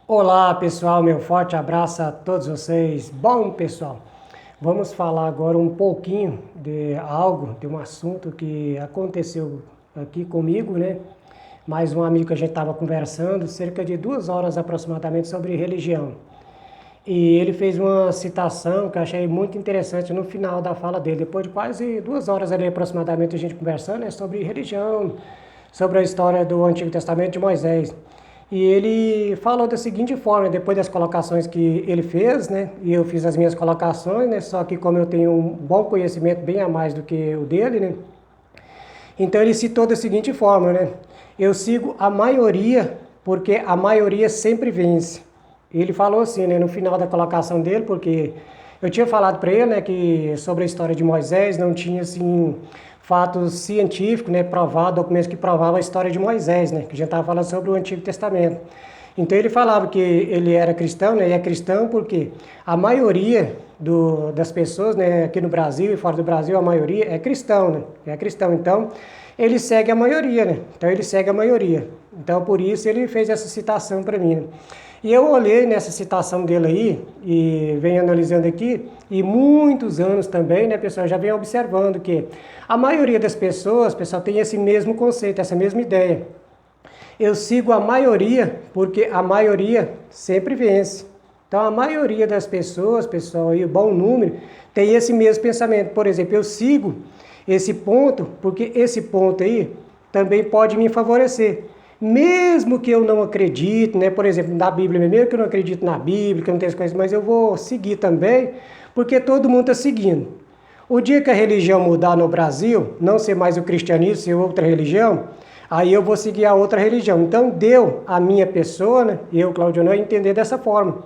Olá pessoal, meu forte abraço a todos vocês. Bom pessoal, vamos falar agora um pouquinho de um assunto que aconteceu aqui comigo, né? Mais um amigo que a gente estava conversando, cerca de 2 horas aproximadamente sobre religião. E ele fez uma citação que eu achei muito interessante no final da fala dele. Depois de quase 2 horas ali aproximadamente a gente conversando, né, sobre religião, sobre a história do Antigo Testamento de Moisés. E ele falou da seguinte forma, depois das colocações que ele fez, né, e eu fiz as minhas colocações, né, só que como eu tenho um bom conhecimento bem a mais do que o dele, né, então ele citou da seguinte forma, né, eu sigo a maioria porque a maioria sempre vence. Ele falou assim, né, no final da colocação dele, porque eu tinha falado para ele, né, que sobre a história de Moisés não tinha assim fatos científicos, né, provado, documentos que provavam a história de Moisés, né, que a gente estava falando sobre o Antigo Testamento. Então ele falava que ele era cristão, né, e é cristão porque a maioria das pessoas, né, aqui no Brasil e fora do Brasil, a maioria é cristão, né, é cristão. Então ele segue a maioria, né, então ele segue a maioria. Então por isso ele fez essa citação para mim, né? E eu olhei nessa citação dele aí e venho analisando aqui, e muitos anos também, né, pessoal, já vem observando que a maioria das pessoas, pessoal, tem esse mesmo conceito, essa mesma ideia. Eu sigo a maioria porque a maioria sempre vence. Então a maioria das pessoas, pessoal, e o bom número, tem esse mesmo pensamento. Por exemplo, eu sigo esse ponto porque esse ponto aí também pode me favorecer. Mesmo que eu não acredite, né? Por exemplo, na Bíblia, mesmo que eu não acredite na Bíblia, que eu não tenho as coisas, mas eu vou seguir também, porque todo mundo está seguindo. O dia que a religião mudar no Brasil, não ser mais o cristianismo, ser outra religião, aí eu vou seguir a outra religião. Então deu a minha pessoa, né? Eu, Claudio, não entender dessa forma.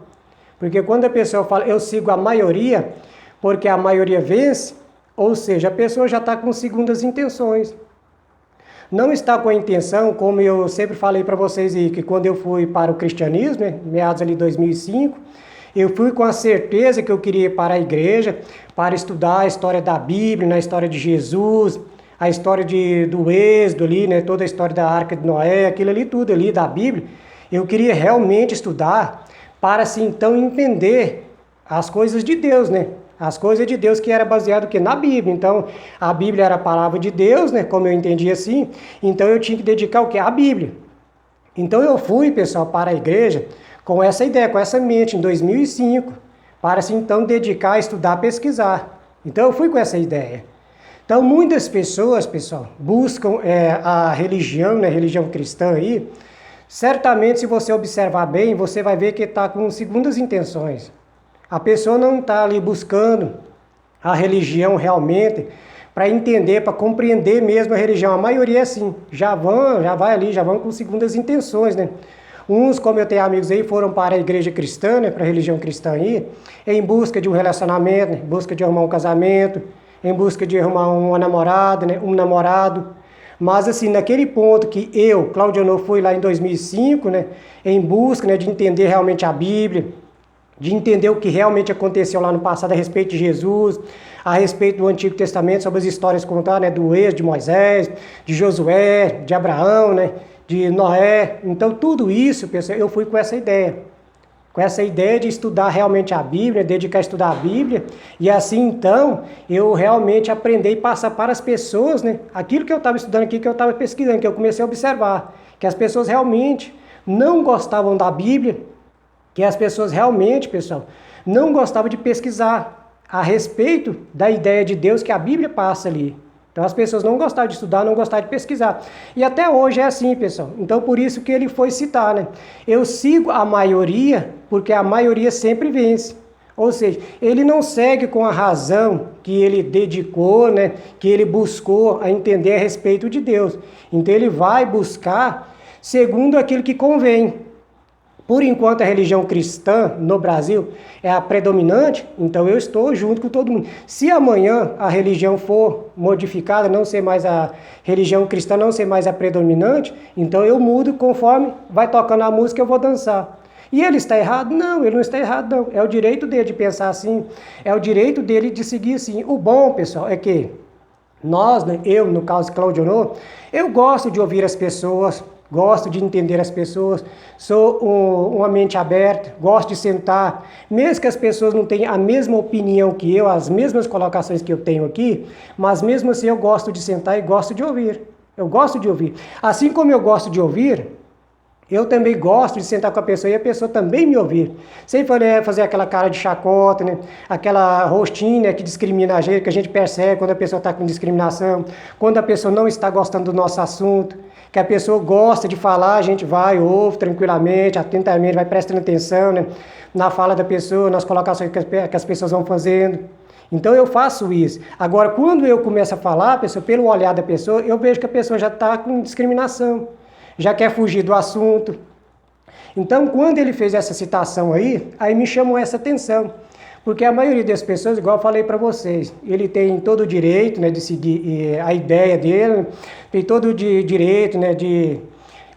Porque quando a pessoa fala, eu sigo a maioria, porque a maioria vence, ou seja, a pessoa já está com segundas intenções. Não está com a intenção, como eu sempre falei para vocês aí, que quando eu fui para o cristianismo, né, meados ali de 2005, eu fui com a certeza que eu queria ir para a igreja, para estudar a história da Bíblia, a história de Jesus, a história do Êxodo ali, né, toda a história da Arca de Noé, aquilo ali tudo ali da Bíblia. Eu queria realmente estudar para assim então entender as coisas de Deus, né? As coisas de Deus que era baseado que na Bíblia. Então, a Bíblia era a palavra de Deus, né? Como eu entendi assim. Então, eu tinha que dedicar o que? A Bíblia. Então, eu fui, pessoal, para a igreja com essa ideia, com essa mente, em 2005, para assim então dedicar a estudar, a pesquisar. Então, eu fui com essa ideia. Então, muitas pessoas, pessoal, buscam a religião, né? Religião cristã aí. Certamente, se você observar bem, você vai ver que está com segundas intenções. A pessoa não está ali buscando a religião realmente para entender, para compreender mesmo a religião. A maioria é assim, já vai ali, já vão com segundas intenções, né? Uns, como eu tenho amigos aí, foram para a igreja cristã, né, para a religião cristã aí, em busca de um relacionamento, né, em busca de arrumar um casamento, em busca de arrumar uma namorada, né, um namorado. Mas assim, naquele ponto que eu, Claudio, fui lá em 2005, né, em busca, né, de entender realmente a Bíblia, de entender o que realmente aconteceu lá no passado a respeito de Jesus, a respeito do Antigo Testamento, sobre as histórias contadas, né, do Êxodo, de Moisés, de Josué, de Abraão, né, de Noé. Então, tudo isso, pessoal, eu fui com essa ideia de estudar realmente a Bíblia, dedicar a estudar a Bíblia, e assim, então, eu realmente aprender e passar para as pessoas, né, aquilo que eu estava estudando aqui, que eu estava pesquisando, que eu comecei a observar, que as pessoas realmente não gostavam da Bíblia, que as pessoas realmente, pessoal, não gostavam de pesquisar a respeito da ideia de Deus que a Bíblia passa ali. Então as pessoas não gostavam de estudar, não gostavam de pesquisar. E até hoje é assim, pessoal. Então por isso que ele foi citar, né? Eu sigo a maioria porque a maioria sempre vence. Ou seja, ele não segue com a razão que ele dedicou, né? Que ele buscou a entender a respeito de Deus. Então ele vai buscar segundo aquilo que convém. Por enquanto a religião cristã no Brasil é a predominante, então eu estou junto com todo mundo. Se amanhã a religião for modificada, não ser mais a religião cristã, não ser mais a predominante, então eu mudo conforme vai tocando a música, eu vou dançar. E ele está errado? Não, ele não está errado não. É o direito dele de pensar assim, é o direito dele de seguir assim. O bom, pessoal, é que nós, né, eu no caso Claudio, eu gosto de ouvir as pessoas, gosto de entender as pessoas, sou uma mente aberta, gosto de sentar, mesmo que as pessoas não tenham a mesma opinião que eu, as mesmas colocações que eu tenho aqui, mas mesmo assim eu gosto de sentar e gosto de ouvir. Eu gosto de ouvir. Assim como eu gosto de ouvir, eu também gosto de sentar com a pessoa e a pessoa também me ouvir. Sem fazer aquela cara de chacota, né? Aquela rostinha que discrimina a gente, que a gente percebe quando a pessoa está com discriminação, quando a pessoa não está gostando do nosso assunto, que a pessoa gosta de falar, a gente vai, ouve tranquilamente, atentamente, vai prestando atenção, né? Na fala da pessoa, nas colocações que as pessoas vão fazendo. Então eu faço isso. Agora, quando eu começo a falar, pessoa, pelo olhar da pessoa, eu vejo que a pessoa já está com discriminação, já quer fugir do assunto. Então, quando ele fez essa citação aí me chamou essa atenção. Porque a maioria das pessoas, igual eu falei para vocês, ele tem todo o direito, né, de seguir a ideia dele, tem todo o direito, né, de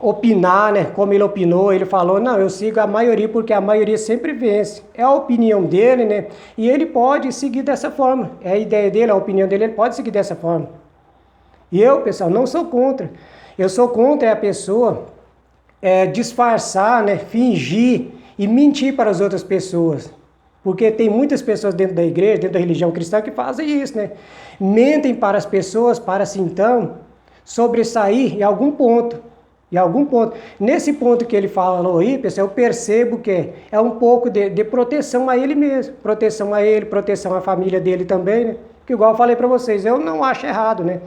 opinar, né, como ele opinou, ele falou, não, eu sigo a maioria porque a maioria sempre vence. É a opinião dele, né, e ele pode seguir dessa forma. É a ideia dele, a opinião dele, ele pode seguir dessa forma. E eu, pessoal, não sou contra. Eu sou contra a pessoa disfarçar, né, fingir e mentir para as outras pessoas. Porque tem muitas pessoas dentro da igreja, dentro da religião cristã, que fazem isso, né? Mentem para as pessoas para assim, então, sobressair em algum ponto. Em algum ponto. Nesse ponto que ele falou aí, pessoal, eu percebo que é um pouco de proteção a ele mesmo. Proteção a ele, proteção à família dele também, né? Que igual eu falei para vocês, eu não acho errado, né?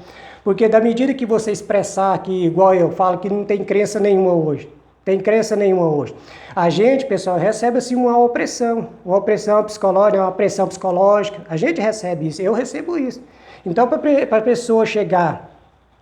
Porque da medida que você expressar que, igual eu falo, que não tem crença nenhuma hoje. Tem crença nenhuma hoje. A gente, pessoal, recebe assim uma opressão psicológica, uma pressão psicológica. A gente recebe isso, eu recebo isso. Então, para a pessoa chegar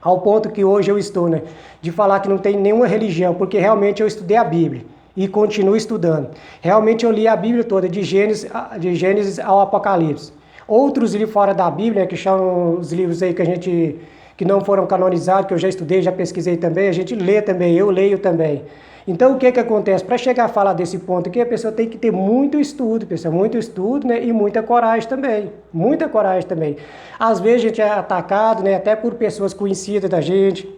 ao ponto que hoje eu estou, né, de falar que não tem nenhuma religião, porque realmente eu estudei a Bíblia e continuo estudando. Realmente eu li a Bíblia toda, de Gênesis ao Apocalipse. Outros livros fora da Bíblia, né, que são os livros aí que não foram canonizados, que eu já estudei, já pesquisei também, a gente lê também, eu leio também. Então, o que acontece? Para chegar a falar desse ponto aqui, a pessoa tem que ter muito estudo, pessoal, muito estudo, né? E muita coragem também, muita coragem também. Às vezes a gente é atacado, né? Até por pessoas conhecidas da gente,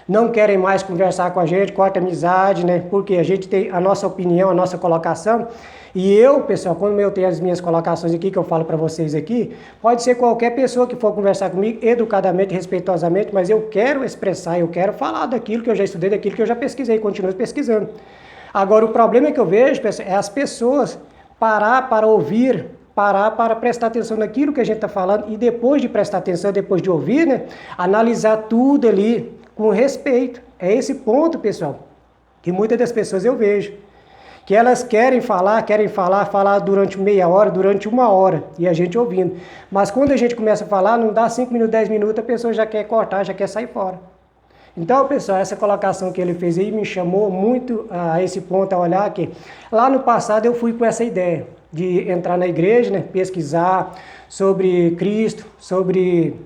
não querem mais conversar com a gente, corta amizade, né? Porque a gente tem a nossa opinião, a nossa colocação. E eu, pessoal, quando eu tenho as minhas colocações aqui, que eu falo para vocês aqui, pode ser qualquer pessoa que for conversar comigo, educadamente, respeitosamente, mas eu quero expressar, eu quero falar daquilo que eu já estudei, daquilo que eu já pesquisei, continuo pesquisando. Agora, o problema que eu vejo, pessoal, é as pessoas parar para ouvir, parar para prestar atenção naquilo que a gente está falando e depois de prestar atenção, depois de ouvir, né, analisar tudo ali com respeito. É esse ponto, pessoal, que muitas das pessoas eu vejo. Que elas querem falar durante meia hora, durante uma hora, e a gente ouvindo. Mas quando a gente começa a falar, não dá 5 minutos, 10 minutos, a pessoa já quer cortar, já quer sair fora. Então, pessoal, essa colocação que ele fez aí me chamou muito a esse ponto, a olhar que lá no passado eu fui com essa ideia de entrar na igreja, né, pesquisar sobre Cristo, sobre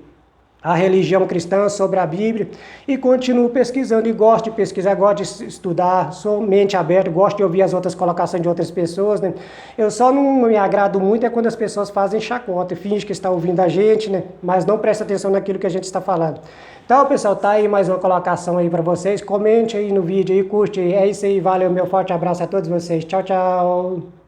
a religião cristã, sobre a Bíblia, e continuo pesquisando, e gosto de pesquisar, gosto de estudar, sou mente aberta, gosto de ouvir as outras colocações de outras pessoas, né? Eu só não me agrado muito é quando as pessoas fazem chacota, fingem que estão ouvindo a gente, né? Mas não presta atenção naquilo que a gente está falando. Então, pessoal, tá aí mais uma colocação aí para vocês, comente aí no vídeo aí, curte aí, é isso aí, valeu, meu forte abraço a todos vocês, tchau, tchau!